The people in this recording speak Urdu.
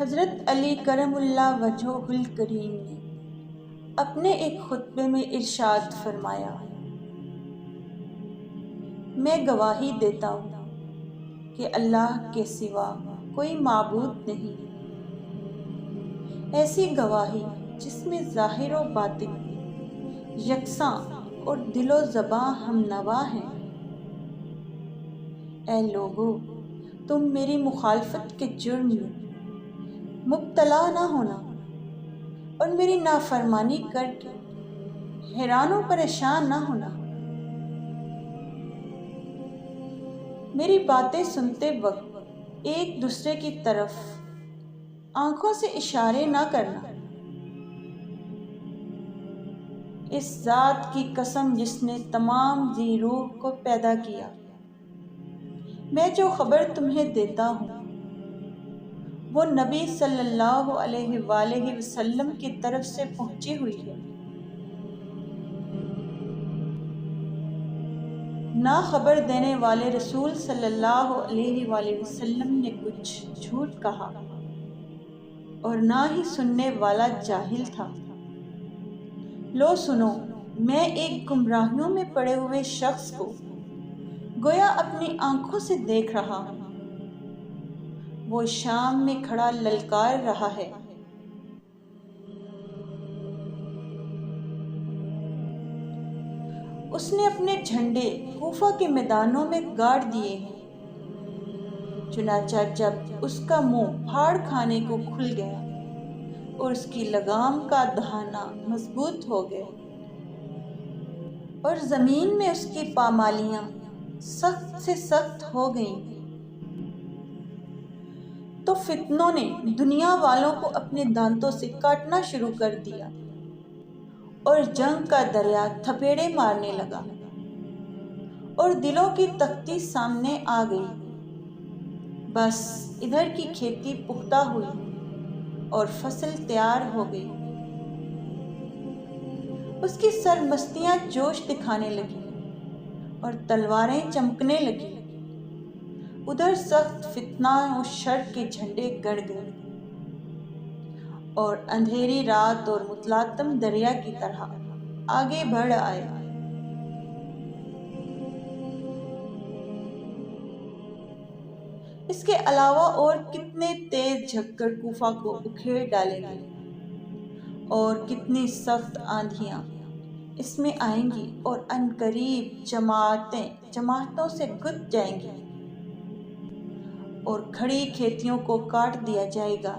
حضرت علی کرم اللہ وجہہ الکریم نے اپنے ایک خطبے میں ارشاد فرمایا، میں گواہی دیتا ہوں کہ اللہ کے سوا کوئی معبود نہیں۔ ایسی گواہی جس میں ظاہر و باطن یکساں اور دل و زباں ہم نوا ہیں۔ اے لوگو، تم میری مخالفت کے جرم میں مبتلا نہ ہونا اور میری نافرمانی کر کے حیران و پریشان نہ ہونا۔ میری باتیں سنتے وقت ایک دوسرے کی طرف آنکھوں سے اشارے نہ کرنا۔ اس ذات کی قسم جس نے تمام ذی روح کو پیدا کیا، میں جو خبر تمہیں دیتا ہوں وہ نبی صلی اللہ علیہ وآلہ وسلم کی طرف سے پہنچی ہوئی ہے۔ نہ خبر دینے والے رسول صلی اللہ علیہ وآلہ وسلم نے کچھ جھوٹ کہا اور نہ ہی سننے والا جاہل تھا۔ لو سنو، میں ایک گمراہیوں میں پڑے ہوئے شخص کو گویا اپنی آنکھوں سے دیکھ رہا ہوں۔ وہ شام میں کھڑا للکار رہا ہے، اس نے اپنے جھنڈے کوفہ کے میدانوں میں گاڑ دیے ہیں۔ چنانچہ جب اس کا منہ پھاڑ کھانے کو کھل گیا اور اس کی لگام کا دہانہ مضبوط ہو گیا اور زمین میں اس کی پامالیاں سخت سے سخت ہو گئیں، تو فتنوں نے دنیا والوں کو اپنے دانتوں سے کاٹنا شروع کر دیا اور جنگ کا دریا تھپیڑے مارنے لگا اور دلوں کی تختی سامنے آ گئی۔ بس ادھر کی کھیتی پختہ ہوئی اور فصل تیار ہو گئی۔ اس کی سرمستیاں جوش دکھانے لگیں اور تلواریں چمکنے لگیں۔ ادھر سخت فتنہ و شر کے جھنڈے گڑ گئے اور اندھیری رات اور متلاطم دریا کی طرح آگے بڑھ آئے۔ اس کے علاوہ اور کتنے تیز جھکڑ کوفہ کو اکھیڑ ڈالیں گے اور کتنی سخت آندھیاں اس میں آئیں گی اور عنقریب جماعتوں سے گت جائیں گی اور کھڑی کھیتیوں کو کاٹ دیا جائے گا۔